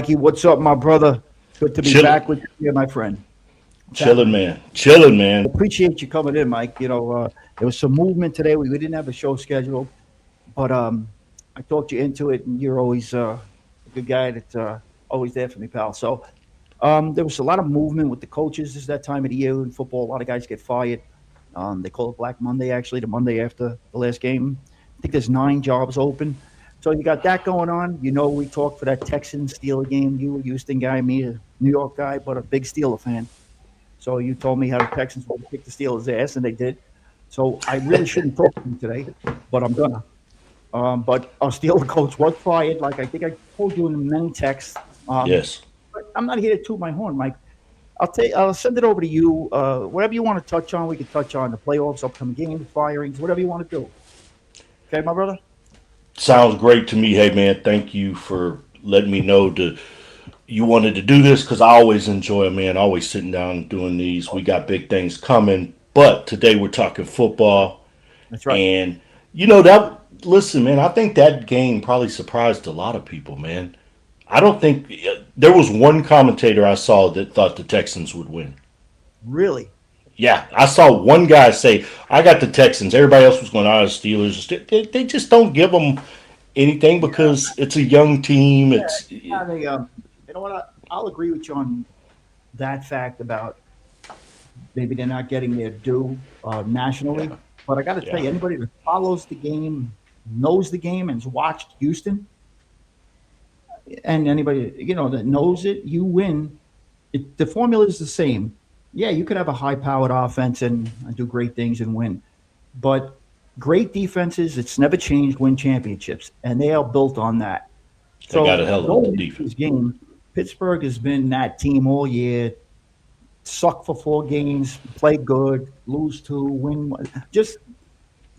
Mikey, what's up, my brother? Good to be Chill, back with you, my friend. What's chilling, happening? man. Chilling, man. Appreciate you coming in, Mike. There was some movement today. We didn't have a show scheduled, but I talked you into it, and you're always a good guy that's always there for me, pal. So there was a lot of movement with the coaches. This is that time of the year in football. A lot of guys get fired. They call it Black Monday, actually, the Monday after the last game. I think there's 9 jobs open. So you got that going on. We talked for that Texans Steeler game. You a Houston guy, me a New York guy, but a big Steeler fan. So you told me how the Texans would kick the Steelers' ass, and they did. So I really shouldn't talk to you today, but I'm gonna. But our Steeler coach was fired, like I think I told you in many texts. Yes. But I'm not here to toot my horn, Mike. I'll send it over to you. Whatever you want to touch on, we can touch on the playoffs, upcoming games, firings, whatever you want to do. Okay, my brother. Sounds great to me. Hey, man, thank you for letting me know you wanted to do this because I always enjoy it, man. Always sitting down and doing these. We got big things coming, but today we're talking football. That's right. And, listen, man, I think that game probably surprised a lot of people, man. I don't think there was one commentator I saw that thought the Texans would win. Really. Yeah, I saw one guy say, "I got the Texans." Everybody else was going, "Ah, the Steelers." They just don't give them anything because it's a young team. Yeah, yeah, you know what? I'll agree with you on that fact about maybe they're not getting their due nationally. Yeah, But I got to tell yeah, you, anybody that follows the game, knows the game, and has watched Houston, and anybody that knows it, you win. The formula is the same. Yeah, you could have a high-powered offense and do great things and win, but great defenses, it's never changed, win championships, and they are built on that. they got So a hell of a going into this defense. game, Pittsburgh has been that team all year. Suck for 4 games, play good, lose two, win one. Just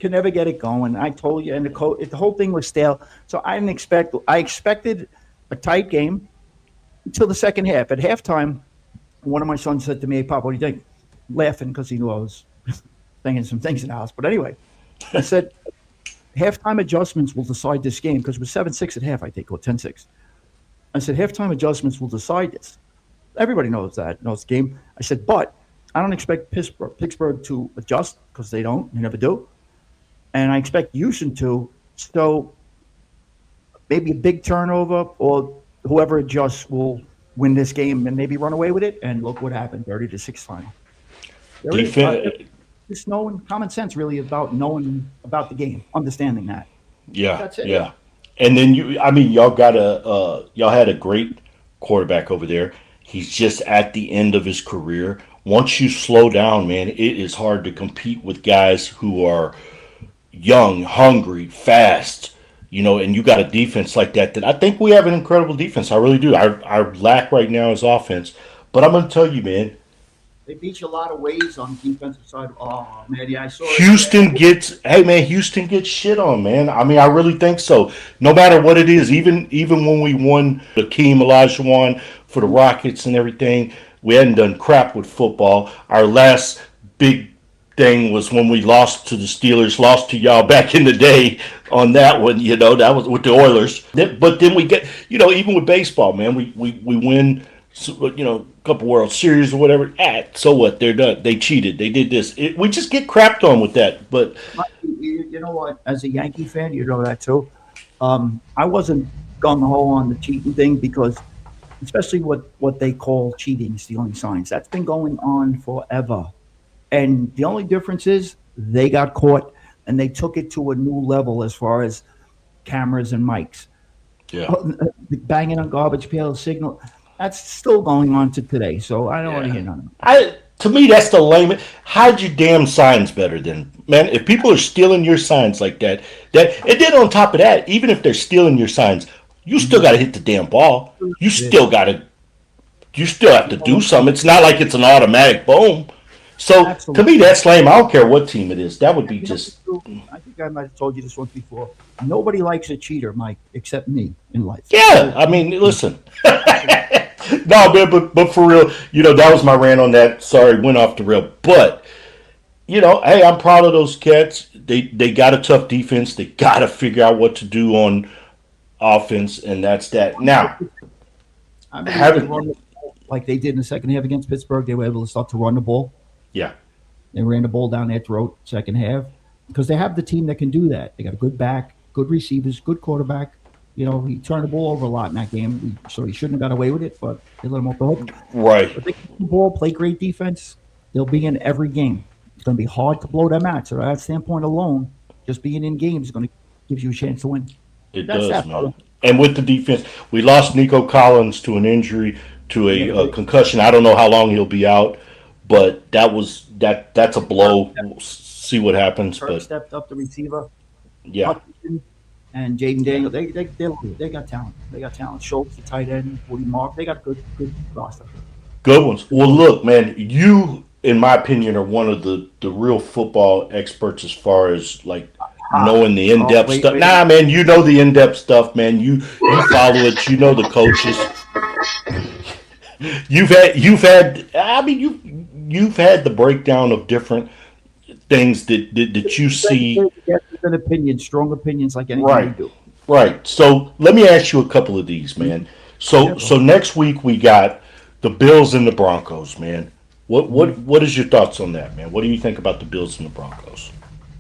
can never get it going. I told you, and the whole thing was stale. So I didn't expect. I expected a tight game until the second half. At halftime, one of my sons said to me, "Hey, Pop, what do you think?" Laughing because he knew I was thinking some things in the house. But anyway, I said, halftime adjustments will decide this game because it was 7-6 at half, I think, or 10-6. I said, halftime adjustments will decide this. Everybody knows the game. I said, but I don't expect Pittsburgh to adjust because they never do. And I expect Houston to. So maybe a big turnover or whoever adjusts will win this game and maybe run away with it. And look what happened, 30-6 final. There it is. Defense, Just knowing common sense, really, about knowing about the game, understanding that. yeah, That's it. yeah. And then y'all had a great quarterback over there. He's just at the end of his career. Once you slow down, man, it is hard to compete with guys who are young, hungry, fast, and you got a defense like that. That I think we have an incredible defense. I really do. Our lack right now is offense. But I'm going to tell you, man, They beat you a lot of ways on the defensive side. Oh man, yeah, I saw it. Houston gets shit on, man. I mean, I really think so. No matter what it is, even when we won the Team Olajuwon for the Rockets and everything, we hadn't done crap with football. Our last big thing was when we lost to the Steelers, lost to y'all back in the day on that one. That was with the Oilers. But then we get, even with baseball, man, we win. So, a couple World Series or whatever. So what? They're done. They cheated. They did this. We just get crapped on with that. But You know what? As a Yankee fan, you know that too. I wasn't gung ho on the cheating thing because, especially what they call cheating, stealing signs, that's been going on forever. And the only difference is they got caught and they took it to a new level as far as cameras and mics. yeah, Banging on garbage pail signal, that's still going on to today. So I don't want to yeah. hear none of it. To me, that's the lame. Hide your damn signs better than man. If people are stealing your signs like and then on top of that, even if they're stealing your signs, you still got to hit the damn ball. You still have to do something. It's not like it's an automatic boom. So to me, Absolutely. that's lame. I don't care what team it is. That would be You know, just I think I might have told you this once before. Nobody likes a cheater, Mike, except me in life. yeah. I mean, listen. No, man, but for real, that was my rant on that. Sorry, went off the rail. But hey, I'm proud of those cats. They got a tough defense. They got to figure out what to do on offense, and that's that. Now, I believe they haven't. run the ball like they did in the second half against Pittsburgh. They were able to start to run the ball. Yeah, They ran the ball down their throat second half because they have the team that can do that. They got a good back, good receivers, good quarterback. He turned the ball over a lot in that game, so he shouldn't have got away with it, but they let him off the hook. right. But they keep the ball, play great defense. They'll be in every game. It's going to be hard to blow them out. So that standpoint alone, just being in games is going to give you a chance to win. It That's does, that, man. brother. And with the defense, we lost Nico Collins to an injury, to Yeah, a concussion. I don't know how long he'll be out, but that's a blow. We'll see what happens, Kirk but stepped up the receiver. yeah, Hutchinson and Jaden yeah, Daniel, they got talent. They got talent. Schultz, the tight end, Woody Mark, they got a good roster. good ones. Good Well, coach. look, man, you, in my opinion, are one of the real football experts as far as like Ah, knowing the in oh, depth stuff. wait a Nah, minute. man, you know the in depth stuff, man. You follow it. You know the coaches. You've had. I mean, you've had the breakdown of different things that you see. Yes, an opinion, strong opinions like anything we Right, do. right. So let me ask you a couple of these, man. Yeah, So bro. next week we got the Bills and the Broncos, man. What Mhm. what what is your thoughts on that, man? What do you think about the Bills and the Broncos?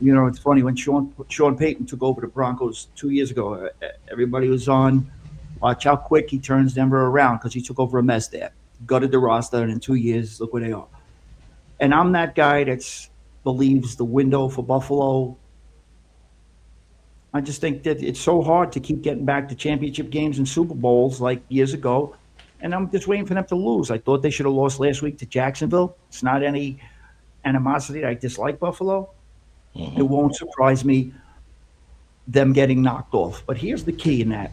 It's funny when Sean Payton took over the Broncos 2 years ago. Everybody was on. Watch how quick he turns Denver around because he took over a mess there, gutted the roster, and in 2 years, look where they are. And I'm that guy that believes the window for Buffalo. I just think that it's so hard to keep getting back to championship games and Super Bowls like years ago. And I'm just waiting for them to lose. I thought they should have lost last week to Jacksonville. It's not any animosity. I dislike Buffalo. It Hmm. won't surprise me them getting knocked off. But here's the key in that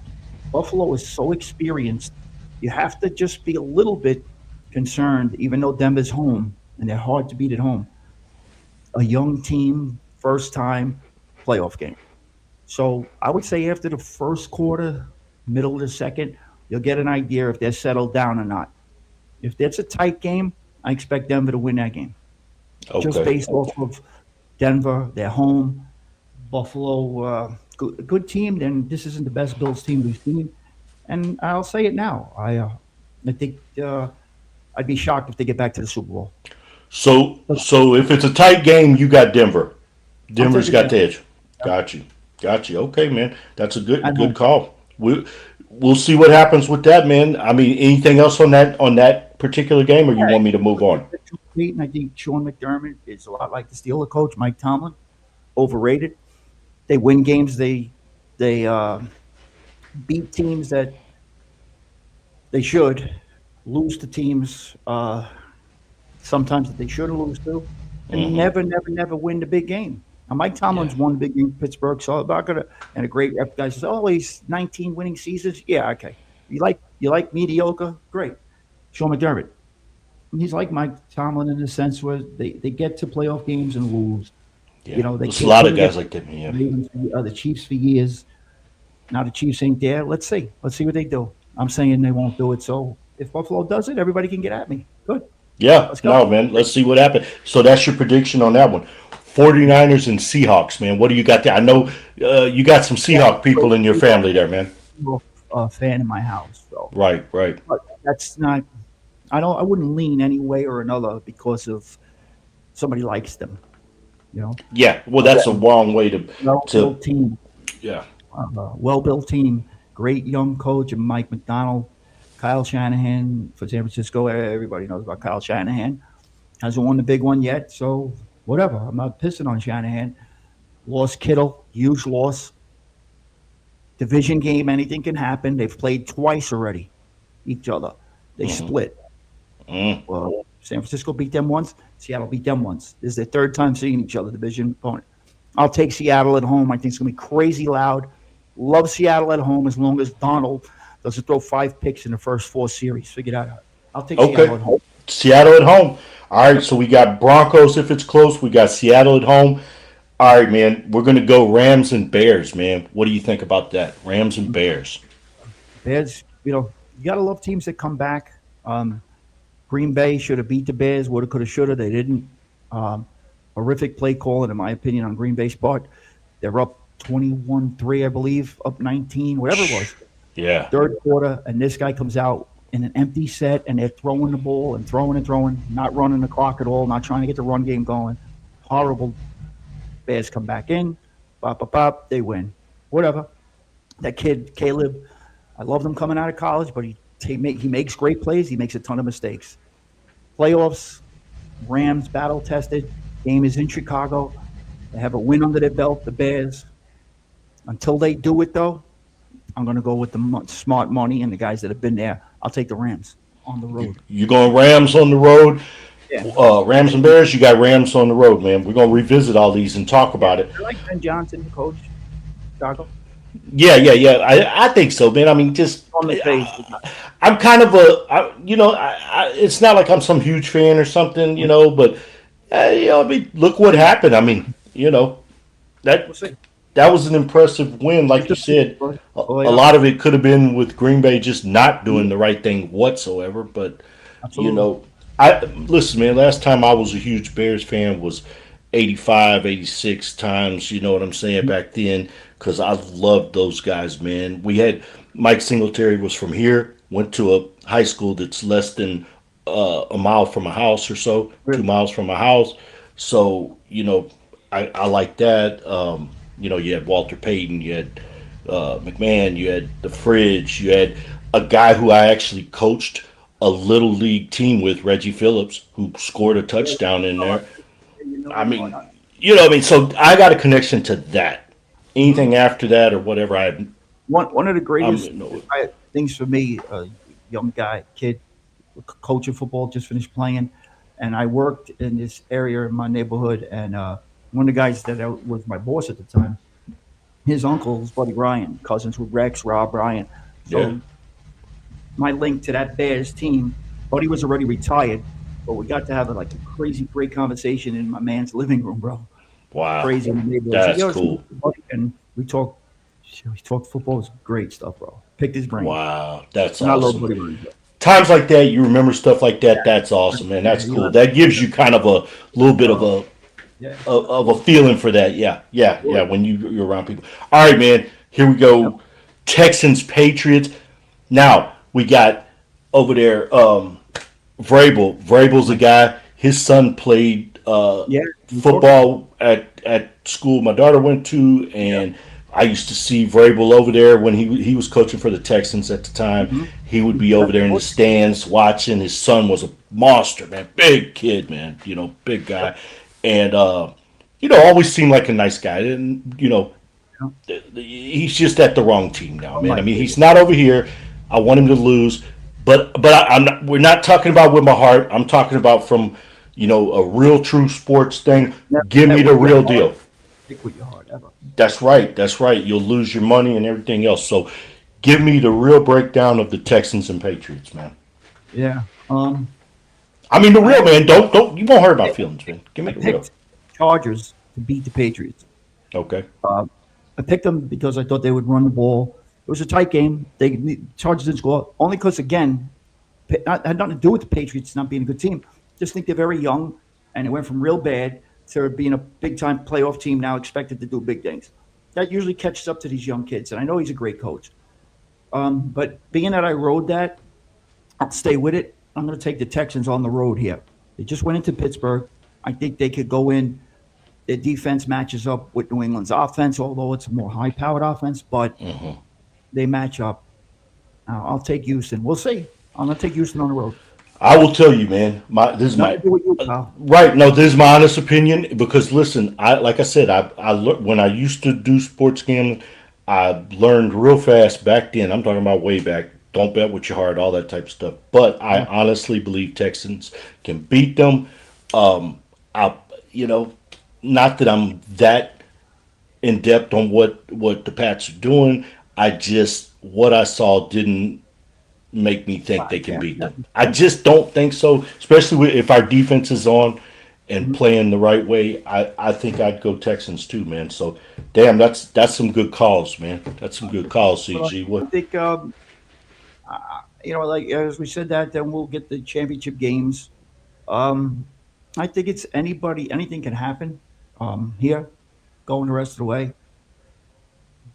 Buffalo is so experienced. You have to just be a little bit concerned, even though Denver's home and they're hard to beat at home. A young team, first time playoff game. So I would say after the first quarter, middle of the second, you'll get an idea if they're settled down or not. If it's a tight game, I expect Denver to win that game. Just Okay. based off of Denver, their home, Buffalo, good team. Then this isn't the best Bills team we've seen, and I'll say it now. I think I'd be shocked if they get back to the Super Bowl. But So if it's a tight game, you got Denver. I'm Denver's taking got Denver the edge. Got you. Got you. Okay, man. That's a at good home. call. We'll see what happens with that, man. I mean, anything else on that particular game, or you want me to move on? I think Sean McDermott is a lot like the Steeler coach Mike Tomlin. Overrated. They win games. They beat teams that they should lose to teams sometimes that they shouldn't lose to, and Hmm. never win the big game. Now, Mike Yeah. Tomlin's won the big game in Pittsburgh, so I'm not gonna. And a great rep guy says, "Oh, he's 19 winning seasons." Yeah, okay. You like mediocre? Great. Sean McDermott. He's like Mike Tomlin in the sense where they get to playoff games and lose. Yeah. They There's a can't lot of couldn't get guys like that, man. the Ravens, the Chiefs for years. Now the Chiefs ain't there. Let's see. Let's see what they do. I'm saying they won't do it. So if Buffalo does it, everybody can get at me. Good. Yeah. Let's go. No, man. Let's see what happens. So that's your prediction on that one. 49ers and Seahawks, man. What do you got there? I know you got some Yeah, Seahawk people in your family there, man. fan in my house. So, Right, right. but that's not. I don't. I wouldn't lean any way or another because of somebody likes them. You know, Yeah. Well, uh, that's a wrong way to well-built team, yeah. well-built team, great young coach, and Mike McDonald, Kyle Shanahan for San Francisco. Everybody knows about Kyle Shanahan. Hasn't won the big one yet, so whatever. I'm not pissing on Shanahan. Lost Kittle, huge loss. Division game, anything can happen. They've played twice already, each other. They Hmm. split. Well, San Francisco beat them once. Seattle beat them once. This is their third time seeing each other, division opponent. I'll take Seattle at home. I think it's going to be crazy loud. Love Seattle at home as long as Donald doesn't throw 5 picks in the first 4 series. Figure that out. I'll take Seattle Okay. at home. Seattle at home. All right, so we got Broncos if it's close. We got Seattle at home. All right, man. We're gonna go Rams and Bears, man. What do you think about that? Rams and Bears. Bears, you got to love teams that come back. Um, Green Bay should have beat the Bears. Woulda, coulda, shoulda. They didn't. Um, Horrific play calling, in my opinion, on Green Bay's part. They're up 21-3, I believe, up 19, whatever it was. Yeah. Third quarter, and this guy comes out. in an empty set and they're throwing the ball and throwing, not running the clock at all, not trying to get the run game going. Horrible. Bears come back in, bop, bop, bop, they win. Whatever. That kid, Caleb, I loved him coming out of college, but he makes great plays. He makes a ton of mistakes. Playoffs, Rams battle tested. Game is in Chicago. They have a win under their belt, the Bears. Until they do it, though, I'm going to go with the smart money and the guys that have been there. I'll take the Rams on the road. You going Rams on the road? Yeah. Rams and Bears, you got Rams on the road, man. We're gonna revisit all these and talk Yeah. about it. I like Ben Johnson, the coach, Chicago. Yeah, yeah, yeah. I think so, man. I mean, just On the face. I'm kind of it's not like I'm some huge fan or something, but I mean, look what happened. I mean, that We'll see. that was an impressive win, like you said. Oh, A yeah. lot of it could have been with Green Bay just not doing the right thing whatsoever, but you Absolutely. know, I listen, man. Last time I was a huge Bears fan was 85, 86 times. You know what I'm saying back then, because I loved those guys, man. We had Mike Singletary was from here, went to a high school that's less than a mile from a house or so, Really. 2 miles from a house. So I like that. You had Walter Payton, you had McMahon, you had the Fridge, you had a guy who I actually coached a little league team with, Reggie Phillips, who scored a touchdown in there. You know I him or mean, not? so I got a connection to that. Mhm. Anything after that or whatever, One of the I'm greatest no. things for me, young guy, kid, coaching football, just finished playing, and I worked in this area in my neighborhood, and one of the guys that was my boss at the time, his uncle, his buddy Ryan, cousins with Rex, Rob, Ryan. Yeah. So my link to that Bears team, buddy was already retired, but we got to have like a crazy, great conversation in my man's living room, bro. Wow. Crazy in the neighborhood. He said, That's "Yo, it's cool. buddy," and we talked football. It was great stuff, bro. Picked his brain, Wow. That's and I love awesome. Buddy Ryan. Bro. Times like that, you remember stuff like that. That's awesome, man. Yeah, That's he cool. left. That gives you kind of a little bit of Oh, a yeah, of a absolutely. feeling for that. Yeah, yeah, yeah. Sure. When you're around people. All right, man. Here we Yep. go. Texans Patriots. Now we got over there. Vrabel. Vrabel's a guy. His son played Yeah, we talked about. football at school my daughter went to, Yeah. and I used to see Vrabel over there when he was coaching for the Texans at the time. Mm-hmm. He would He's be the over best there in the coach. stands watching. His son was a monster, man, big kid, man, big Yep. guy, and always seemed like a nice guy. And Yeah. he's just at the wrong team now, Oh man. my I mean, he's goodness. not over here. I want him to lose, but I'm not. We're not talking about with my heart. I'm talking about from a real true sports thing. Never Give me bet the with your real heart. deal. Pick with your heart ever. That's right. That's right. You'll lose your money and everything else. So, give me the real breakdown of the Texans and Patriots, man. Yeah. I mean, the I real man. Don't you won't hurt my I feelings, man. Give I me the real. picked Chargers to beat the Patriots. Okay. Uh, I picked them because I thought they would run the ball. It was a tight game. Chargers didn't score only because again, had nothing to do with the Patriots not being a good team. Just think they're very young, and it went from real bad to being a big time playoff team now expected to do big things. That usually catches up to these young kids, and I know he's a great coach. But being that I rode that, I'll stay with it. I'm going to take the Texans on the road here. They just went into Pittsburgh. I think they could go in. Their defense matches up with New England's offense, although it's a more high powered offense, but they match up. I'll take Houston. We'll see. I'm going to take Houston on the road. I will tell you, man. This is Nothing my to do with you, pal. right. No, this is my honest opinion because listen, like I said, when I used to do sports gambling, I learned real fast back then. I'm talking about way back. Don't bet with your heart, all that type of stuff. But I Yeah. honestly believe Texans can beat them. I, you know, not that I'm that in depth on what the Pats are doing. I just what I saw didn't make me think they can Yeah. beat them. I just don't think so, especially if our defense is on and Mhm. playing the right way. I think I'd go Texans too, man. So, damn, that's some good calls, man. That's some good calls, But CG. I What? think, like as we said that, then we'll get the championship games. Um, I think it's anything can happen here going the rest of the way.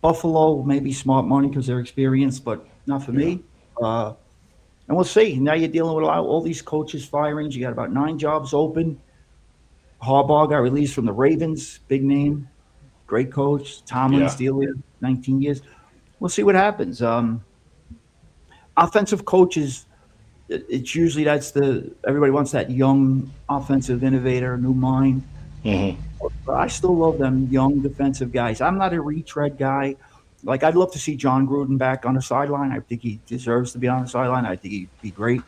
Buffalo maybe smart money because they're experienced, but not for Yeah. me. Uh, and we'll see. Now you're dealing with all these coaches firings. You got about 9 jobs open. Harbaugh got released from the Ravens, big name, great coach. Tomlin Yeah. still here, 19 years. We'll see what happens. Offensive coaches, it's usually that's the everybody wants that young offensive innovator, new mind. Hmm. But I still love them young defensive guys. I'm not a retread guy. Like I'd love to see John Gruden back on the sideline. I think he deserves to be on the sideline. I think he'd be great.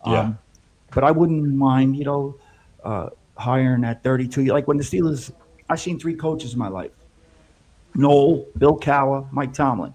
Yeah. Um, but I wouldn't mind, uh, hiring at 32. Like when the Steelers, I've seen 3 coaches in my life: Noel, Bill Cowher, Mike Tomlin.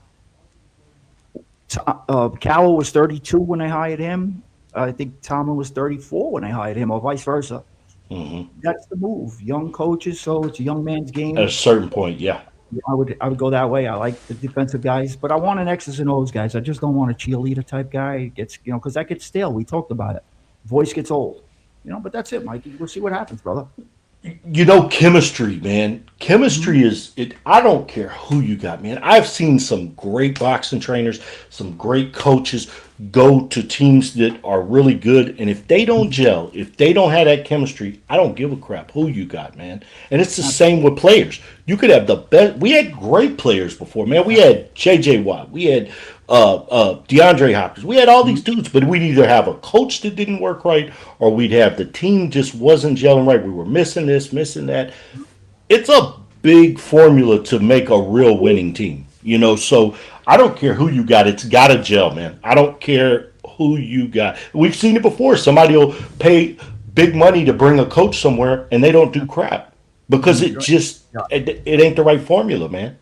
Cowher was 32 when they hired him. I think Tomlin was 34 when they hired him, or vice versa. Hmm. That's the move. Young coaches, so it's a young man's At a game. certain point, yeah. I would go that way. I like the defensive guys, but I want an X's and O's guys. I just don't want a cheerleader type guy. It gets because that gets stale. We talked about it. Voice gets old. But that's it, Mikey. We'll see what happens, brother. Chemistry, man. Mm-hmm. Chemistry is it. I don't care who you got, man. I've seen some great boxing trainers, some great coaches go to teams that are really good, and if they don't gel, if they don't have that chemistry, I don't give a crap who you got, man. And it's the same with players. You could have the best. We had great players before, man. We had J.J. Watt. We had DeAndre Hopkins. We had all these dudes, but we'd either have a coach that didn't work right, or we'd have the team just wasn't gelling right. We were missing this, missing that. It's a big formula to make a real winning team, So I don't care who you got; it's got to gel, man. I don't care who you got. We've seen it before. Somebody will pay big money to bring a coach somewhere, and they don't do crap because Mhm. it just it ain't the right formula, man.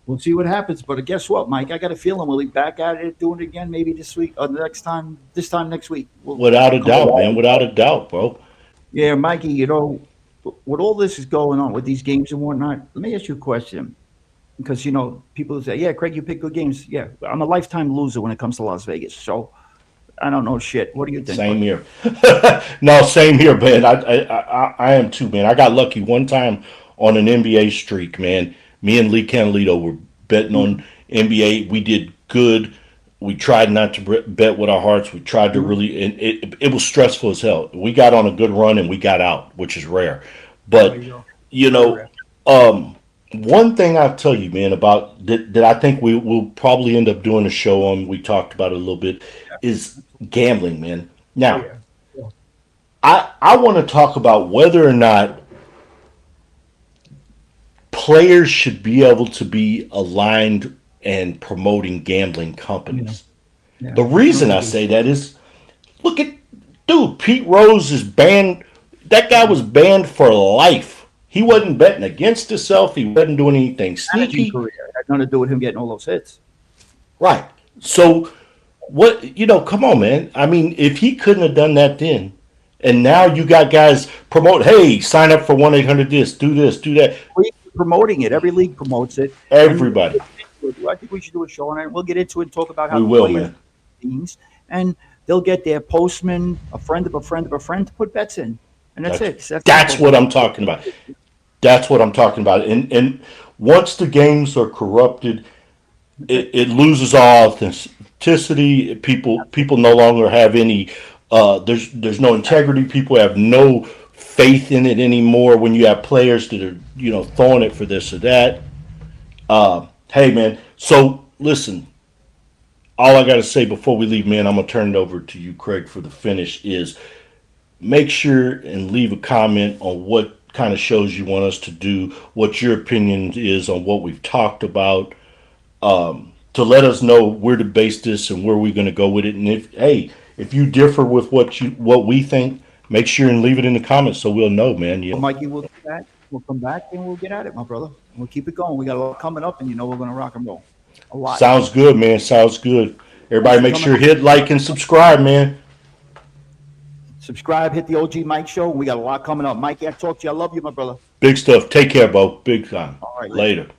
We'll see what happens. But guess what, Mike? I got a feeling we'll be back at it doing it again maybe this week or the next time. This time next week. We'll Without a come doubt, man. back. Without a doubt, bro. Yeah, Mikey. With all this is going on with these games and whatnot. Let me ask you a question. Because people say, "Yeah, Craig, you pick good games." Yeah, I'm a lifetime loser when it comes to Las Vegas, so I don't know shit. What do you think, Same buddy? here. No, same here, man. I am too, man. I got lucky one time on an NBA streak, man. Me and Lee Canalito were betting on Mm-hmm. NBA. We did good. We tried not to bet with our hearts. We tried to really, and it was stressful as hell. We got on a good run and we got out, which is rare. There But you go. you Very know, rare. one thing I'll tell you, man, about that I think we will probably end up doing a show on. We talked about it a little bit. Is gambling, man. Oh Now, yeah. Yeah. I want to talk about whether or not players should be able to be aligned and promoting gambling Yeah. companies. Yeah. The That's reason another I good. say that is look at dude, Pete Rose is banned. That guy was banned for life. He wasn't betting against himself. He wasn't doing anything Managing sneaky. career it had nothing to do with him getting all those hits. Right. So come on, man. I mean, if he couldn't have done that then, and now you got guys promote, hey, sign up for 1-800 this, do that. League promoting it. Every league promotes it, and Everybody. I think we should do a show on it. We'll get into it and talk about how We the will, players man. teams, and they'll get their postman, a friend of a friend of a friend, to put bets in, and that's That's it. It's that that's simple. what I'm talking about. That's what I'm talking about. And once the games are corrupted, That's it loses all authenticity. People no longer have any. There's no integrity. People have no faith in it anymore. When you have players that are throwing it for this or that. Hey man, so listen. All I got to say before we leave, man, I'm gonna turn it over to you, Craig, for the finish. Is make sure and leave a comment on what kind of shows you want us to do, what your opinion is on what we've talked about, to let us know where to base this and where we're going to go with it. And if you differ with what we think, make sure and leave it in the comments so we'll know, man. Well, Mikey, we'll do that. We'll come back and we'll get at it, my brother. And we'll keep it going. We got a lot coming up, and we're going to rock and roll. A lot. Sounds good, man. Sounds good. Thanks Everybody, for make coming sure on. hit like and subscribe, man. Subscribe, hit the OG Mike Show. We got a lot coming up. Mikey, I talked to you. I love you, my brother. Big stuff. Take care, Bo. Big time. All right, later. Later.